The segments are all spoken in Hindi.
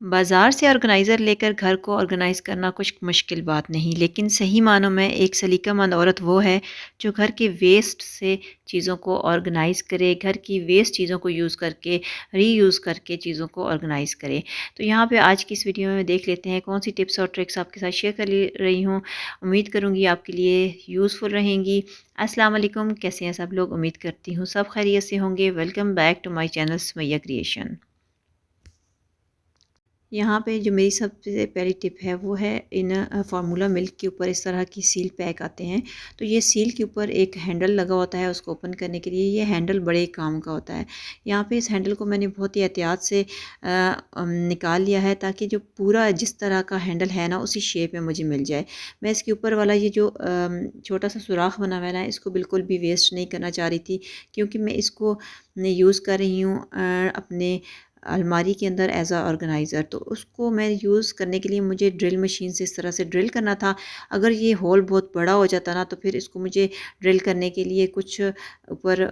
बाज़ार से ऑर्गेनाइज़र लेकर घर को ऑर्गेनाइज़ करना कुछ मुश्किल बात नहीं, लेकिन सही मानों में एक सलीकामंद औरत वो है जो घर के वेस्ट से चीज़ों को ऑर्गेनाइज़ करे, घर की वेस्ट चीज़ों को यूज़ करके, रीयूज़ करके चीज़ों को ऑर्गेनाइज़ करे। तो यहाँ पे आज की इस वीडियो में देख लेते हैं कौन सी टिप्स और ट्रिक्स आपके साथ शेयर कर ले रही हूँ। उम्मीद करूँगी आपके लिए यूज़फुल रहेंगी। अस्सलाम वालेकुम, कैसे हैं सब लोग? उम्मीद करती हूँ सब खैरियत से होंगे। Welcome back to my channel Sumaiya creation. यहाँ पे जो मेरी सबसे पहली टिप है वो है इन फार्मूला मिल्क के ऊपर इस तरह की सील पैक आते हैं। तो ये सील के ऊपर एक हैंडल लगा होता है, उसको ओपन करने के लिए ये हैंडल बड़े काम का होता है। यहाँ पे इस हैंडल को मैंने बहुत ही एहतियात से निकाल लिया है ताकि जो पूरा जिस तरह का हैंडल है ना उसी शेप में मुझे मिल जाए। मैं इसके ऊपर वाला ये जो छोटा सा सुराख बना हुआ है ना, इसको बिल्कुल भी वेस्ट नहीं करना चाह रही थी, क्योंकि मैं इसको यूज़ कर रही हूँ अपने अलमारी के अंदर एज़ अ ऑर्गेनाइज़र। तो उसको मैं यूज़ करने के लिए मुझे ड्रिल मशीन से इस तरह से ड्रिल करना था। अगर ये होल बहुत बड़ा हो जाता ना तो फिर इसको मुझे ड्रिल करने के लिए कुछ ऊपर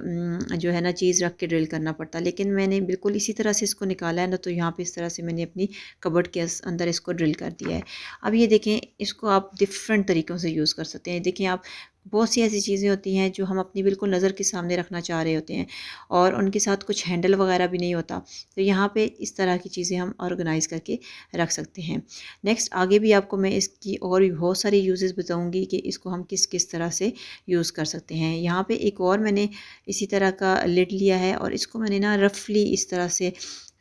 जो है ना चीज़ रख के ड्रिल करना पड़ता। लेकिन मैंने बिल्कुल इसी तरह से इसको निकाला है ना, तो यहाँ पे इस तरह से मैंने अपनी कबर्ड के अंदर इसको ड्रिल कर दिया है। अब ये देखें, इसको आप डिफरेंट तरीक़ों से यूज़ कर सकते हैं। देखें आप, बहुत सी ऐसी चीज़ें होती हैं जो हम अपनी बिल्कुल नज़र के सामने रखना चाह रहे होते हैं और उनके साथ कुछ हैंडल वगैरह भी नहीं होता। तो यहाँ पे इस तरह की चीज़ें हम ऑर्गेनाइज़ करके रख सकते हैं। नेक्स्ट आगे भी आपको मैं इसकी और भी बहुत सारी यूज़ेस बताऊँगी कि इसको हम किस किस तरह से यूज़ कर सकते हैं। यहाँ पे एक और मैंने इसी तरह का लिड लिया है और इसको मैंने ना रफली इस तरह से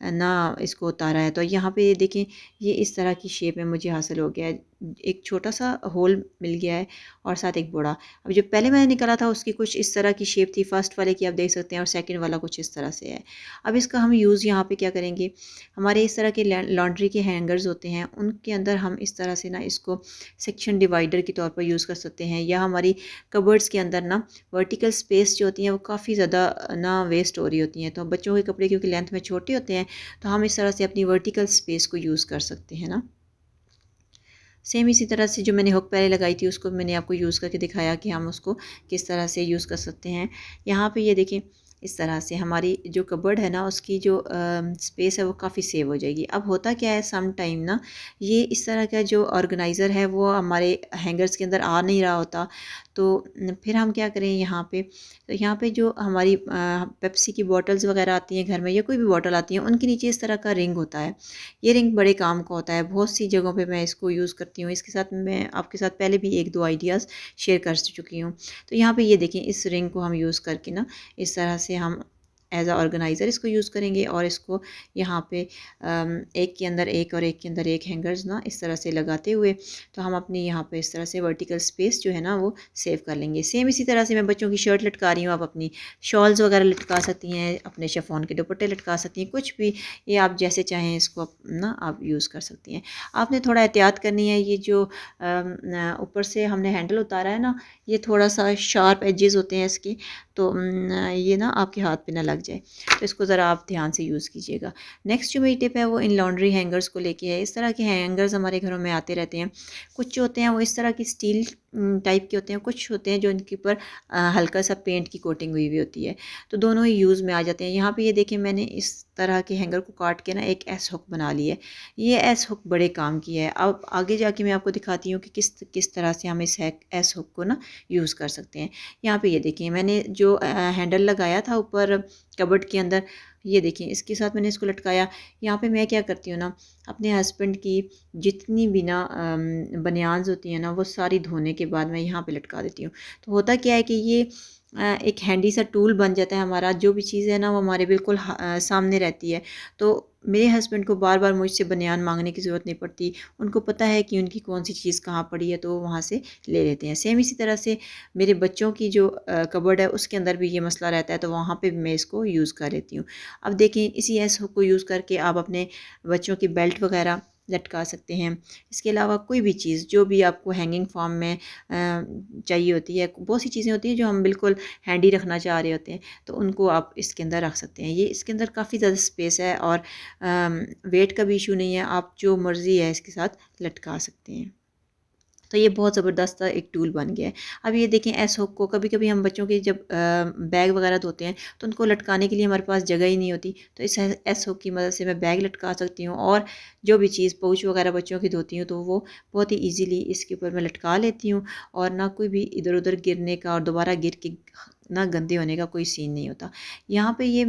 ना इसको उतारा है। तो यहाँ पे ये देखें, ये इस तरह की शेप में मुझे हासिल हो गया है। एक छोटा सा होल मिल गया है और साथ एक बड़ा। अब जो पहले मैंने निकाला था उसकी कुछ इस तरह की शेप थी, फर्स्ट वाले की आप देख सकते हैं, और सेकंड वाला कुछ इस तरह से है। अब इसका हम यूज़ यहाँ पे क्या करेंगे, हमारे इस तरह के लॉन्ड्री के हैंगर्स होते हैं, उनके अंदर हम इस तरह से ना इसको सेक्शन डिवाइडर के तौर पर यूज़ कर सकते हैं। या हमारी कबर्ड्स के अंदर ना वर्टिकल स्पेस जो होती हैं वो काफ़ी ज़्यादा ना वेस्ट हो रही होती हैं। तो बच्चों के कपड़े क्योंकि लेंथ में छोटे होते हैं, तो हम इस तरह से अपनी वर्टिकल स्पेस को यूज़ कर सकते हैं ना। सेम इसी तरह से जो मैंने हुक पहले लगाई थी उसको मैंने आपको यूज़ करके दिखाया कि हम उसको किस तरह से यूज़ कर सकते हैं। यहाँ पे ये देखें, इस तरह से हमारी जो कबर्ड है ना उसकी जो स्पेस है वो काफ़ी सेव हो जाएगी। अब होता क्या है, सम टाइम ना ये इस तरह का जो ऑर्गेनाइज़र है वो हमारे हैंगर्स के अंदर आ नहीं रहा होता। तो फिर हम क्या करें, यहाँ पे तो यहाँ पे जो हमारी पेप्सी की बॉटल्स वगैरह आती हैं घर में या कोई भी बॉटल आती है, उनके नीचे इस तरह का रिंग होता है। ये रिंग बड़े काम का होता है, बहुत सी जगहों पे मैं इसको यूज़ करती हूँ। इसके साथ मैं आपके साथ पहले भी एक दो आइडियाज़ शेयर कर चुकी हूँ। तो यहाँ पे ये देखें, इस रिंग को हम यूज़ करके ना इस तरह से हम एज़ अ ऑर्गेनाइज़र इसको यूज़ करेंगे और इसको यहाँ पे एक के अंदर एक और एक के अंदर एक हैंगर्स ना इस तरह से लगाते हुए तो हम अपनी यहाँ पे इस तरह से वर्टिकल स्पेस जो है ना वो सेव कर लेंगे। सेम इसी तरह से मैं बच्चों की शर्ट लटका रही हूँ, आप अपनी शॉल्स वगैरह लटका सकती हैं, अपने शिफॉन के दुपट्टे लटका सकती हैं, कुछ भी ये आप जैसे चाहें इसको ना आप यूज़ कर सकती हैं। आपने थोड़ा एहतियात करनी है, ये जो ऊपर से हमने हैंडल उतारा है ना, ये थोड़ा सा शार्प एजेस होते हैं इसकी, तो ये ना आपके हाथ पे ना लग जाए, तो इसको ज़रा आप ध्यान से यूज़ कीजिएगा। नेक्स्ट जो मेरी टिप है वो इन लॉन्ड्री हैंगर्स को लेके है। इस तरह के हैंगर्स हमारे घरों में आते रहते हैं। कुछ जो होते हैं वो इस तरह की स्टील टाइप के होते हैं, कुछ होते हैं जो इनके ऊपर हल्का सा पेंट की कोटिंग हुई हुई होती है। तो दोनों ही यूज़ में आ जाते हैं। यहाँ पे ये देखें, मैंने इस तरह के हैंगर को काट के ना एक एस हुक बना ली है। ये एस हुक बड़े काम की है। अब आगे जाके मैं आपको दिखाती हूँ कि किस किस तरह से हम इस एस हुक को ना यूज़ कर सकते हैं। यहाँ पे ये देखिए, मैंने जो हैंडल लगाया था ऊपर कबर्ड के अंदर, ये देखिए इसके साथ मैंने इसको लटकाया। यहाँ पे मैं क्या करती हूँ ना, अपने हस्बैंड की जितनी भी ना बनियान्स होती हैं ना वो सारी धोने के बाद मैं यहाँ पे लटका देती हूँ। तो होता क्या है कि ये एक हैंडी सा टूल बन जाता है हमारा, जो भी चीज़ है ना वो हमारे बिल्कुल सामने रहती है। तो मेरे हस्बैंड को बार बार मुझसे बनियान मांगने की ज़रूरत नहीं पड़ती, उनको पता है कि उनकी कौन सी चीज़ कहाँ पड़ी है, तो वो वहाँ से ले लेते हैं। सेम इसी तरह से मेरे बच्चों की जो कबर्ड है उसके अंदर भी ये मसला रहता है, तो वहाँ पे भी मैं इसको यूज़ कर लेती हूँ। अब देखें, इसी एस हुक को यूज़ करके आप अपने बच्चों की बेल्ट वगैरह लटका सकते हैं। इसके अलावा कोई भी चीज़ जो भी आपको हैंगिंग फॉर्म में चाहिए होती है, बहुत सी चीज़ें होती हैं जो हम बिल्कुल हैंडी रखना चाह रहे होते हैं, तो उनको आप इसके अंदर रख सकते हैं। ये इसके अंदर काफ़ी ज़्यादा स्पेस है और वेट का भी इशू नहीं है, आप जो मर्ज़ी है इसके साथ लटका सकते हैं। तो ये बहुत ज़बरदस्त एक टूल बन गया है। अब ये देखें एस हुक को कभी कभी हम बच्चों के जब बैग वगैरह धोते हैं तो उनको लटकाने के लिए हमारे पास जगह ही नहीं होती, तो इस एस हुक की मदद से मैं बैग लटका सकती हूँ और जो भी चीज़ पाउच वगैरह बच्चों की धोती हूँ तो वो बहुत ही ईजीली इसके ऊपर मैं लटका लेती हूँ और ना कोई भी इधर उधर गिरने का और दोबारा गिर के ना गंदे होने का कोई सीन नहीं होता। यहाँ पे ये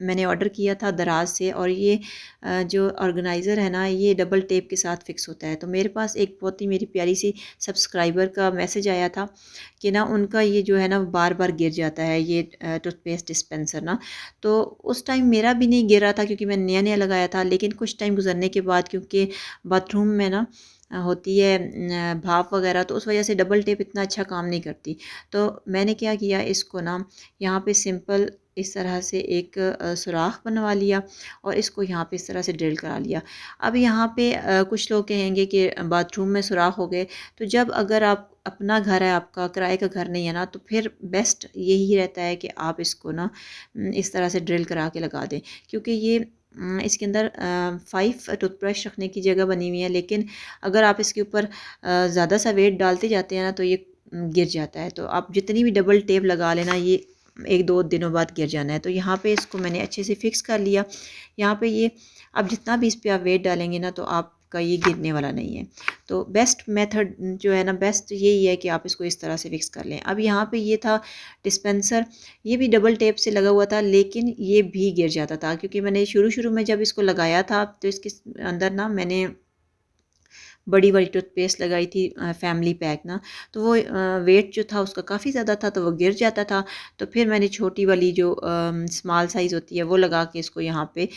मैंने ऑर्डर किया था दराज से, और ये जो ऑर्गेनाइज़र है ना ये डबल टेप के साथ फ़िक्स होता है। तो मेरे पास एक बहुत ही मेरी प्यारी सी सब्सक्राइबर का मैसेज आया था कि ना उनका ये जो है ना बार बार गिर जाता है ये टूथपेस्ट डिस्पेंसर ना। तो उस टाइम मेरा भी नहीं गिर रहा था क्योंकि मैं नया नया लगाया था, लेकिन कुछ टाइम गुजरने के बाद क्योंकि बाथरूम में ना होती है भाप वगैरह, तो उस वजह से डबल टेप इतना अच्छा काम नहीं करती। तो मैंने क्या किया, इसको ना यहाँ पे सिंपल इस तरह से एक सुराख बनवा लिया और इसको यहाँ पे इस तरह से ड्रिल करा लिया। अब यहाँ पे कुछ लोग कहेंगे कि बाथरूम में सुराख हो गए, तो जब अगर आप अपना घर है, आपका किराए का घर नहीं है ना, तो फिर बेस्ट यही रहता है कि आप इसको ना इस तरह से ड्रिल करा के लगा दें, क्योंकि ये इसके अंदर 5 टूथब्रश रखने की जगह बनी हुई है, लेकिन अगर आप इसके ऊपर ज़्यादा सा वेट डालते जाते हैं ना तो ये गिर जाता है। तो आप जितनी भी डबल टेप लगा लेना, ये 1-2 दिनों बाद गिर जाना है। तो यहाँ पे इसको मैंने अच्छे से फिक्स कर लिया। यहाँ पे ये अब जितना भी इस पे आप वेट डालेंगे ना तो आपका ये गिरने वाला नहीं है। तो बेस्ट मेथड जो है ना, बेस्ट यही है कि आप इसको इस तरह से फिक्स कर लें। अब यहाँ पे ये था डिस्पेंसर, ये भी डबल टेप से लगा हुआ था, लेकिन ये भी गिर जाता था क्योंकि मैंने शुरू में जब इसको लगाया था तो इसके अंदर ना मैंने बड़ी वाली टूथपेस्ट लगाई थी फैमिली पैक ना, तो वो वेट जो था उसका काफ़ी ज़्यादा था तो वो गिर जाता था। तो फिर मैंने छोटी वाली जो स्मॉल साइज़ होती है वो लगा के इसको यहाँ पे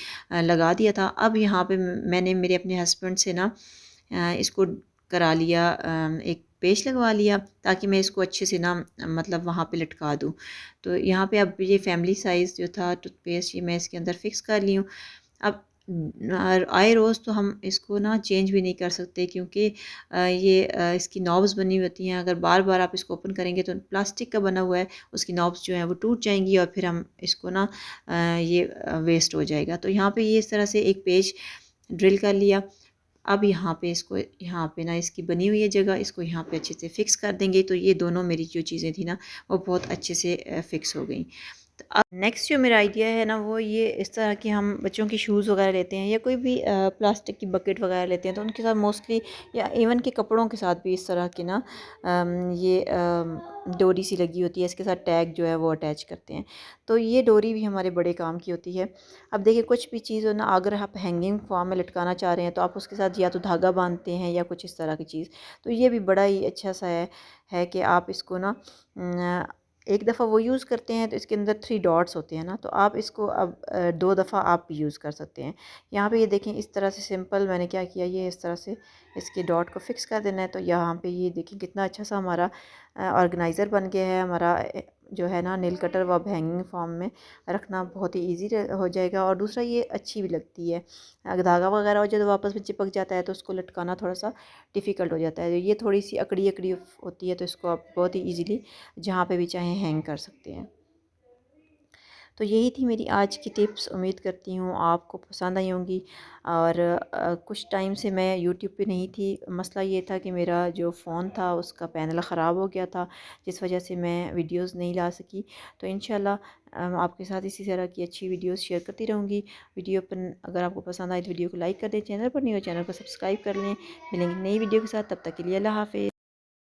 लगा दिया था। अब यहाँ पे मैंने मेरे अपने हस्बैंड से ना इसको करा लिया, एक पेच लगवा लिया ताकि मैं इसको अच्छे से ना मतलब वहाँ पे लटका दूँ। तो यहाँ पे अब ये फैमिली साइज़ जो था टूथपेस्ट ये मैं इसके अंदर फ़िक्स कर ली हूँ। अब आए रोज़ तो हम इसको ना चेंज भी नहीं कर सकते क्योंकि ये इसकी नॉब्स बनी होती हैं। अगर बार बार आप इसको ओपन करेंगे तो प्लास्टिक का बना हुआ है, उसकी नॉब्स जो हैं वो टूट जाएंगी और फिर हम इसको ना ये वेस्ट हो जाएगा। तो यहाँ पे ये इस तरह से एक पेज ड्रिल कर लिया। अब यहाँ पे इसको यहाँ पे ना इसकी बनी हुई है जगह, इसको यहाँ पे अच्छे से फ़िक्स कर देंगे तो ये दोनों मेरी जो चीज़ें थी ना वो बहुत अच्छे से फ़िक्स हो गई। तो अब नेक्स्ट जो मेरा आइडिया है ना वो ये इस तरह की हम बच्चों की शूज़ वगैरह लेते हैं या कोई भी प्लास्टिक की बकेट वगैरह लेते हैं तो उनके साथ मोस्टली या इवन के कपड़ों के साथ भी इस तरह की ना ये डोरी सी लगी होती है, इसके साथ टैग जो है वो अटैच करते हैं। तो ये डोरी भी हमारे बड़े काम की होती है। अब देखिए कुछ भी चीज़ हो ना, अगर आप हैंगिंग फॉर्म में लटकाना चाह रहे हैं तो आप उसके साथ या तो धागा बांधते हैं या कुछ इस तरह की चीज़। तो ये भी बड़ा ही अच्छा सा है कि आप इसको ना एक दफ़ा वो यूज़ करते हैं तो इसके अंदर 3 डॉट्स होते हैं ना, तो आप इसको अब 2 दफ़ा आप भी यूज़ कर सकते हैं। यहाँ पे ये देखें इस तरह से सिंपल मैंने क्या किया, ये इस तरह से इसके डॉट को फिक्स कर देना है। तो यहाँ पे ये देखें कितना अच्छा सा हमारा ऑर्गेनाइज़र बन गया है। हमारा जो है ना नेल कटर वो अब हैंगिंग फॉर्म में रखना बहुत ही ईजी हो जाएगा, और दूसरा ये अच्छी भी लगती है। अगर धागा वगैरह हो जाए तो वापस में चिपक जाता है तो उसको लटकाना थोड़ा सा डिफ़िकल्ट हो जाता है। ये थोड़ी सी अकड़ी अकड़ी होती है तो इसको आप बहुत ही ईजीली जहाँ पे भी चाहें हैंग कर सकते हैं। तो यही थी मेरी आज की टिप्स, उम्मीद करती हूँ आपको पसंद आई होंगी। और कुछ टाइम से मैं यूट्यूब पे नहीं थी, मसला ये था कि मेरा जो फ़ोन था उसका पैनल ख़राब हो गया था जिस वजह से मैं वीडियोस नहीं ला सकी। तो इंशाल्लाह आपके साथ इसी तरह की अच्छी वीडियोस शेयर करती रहूँगी। वीडियो पर अगर आपको पसंद आए तो वीडियो को लाइक कर दें, चैनल पर नहीं हो चैनल को सब्सक्राइब कर लें। मिलेंगे नई वीडियो के साथ, तब तक के लिए अल्लाह हाफ़िज़।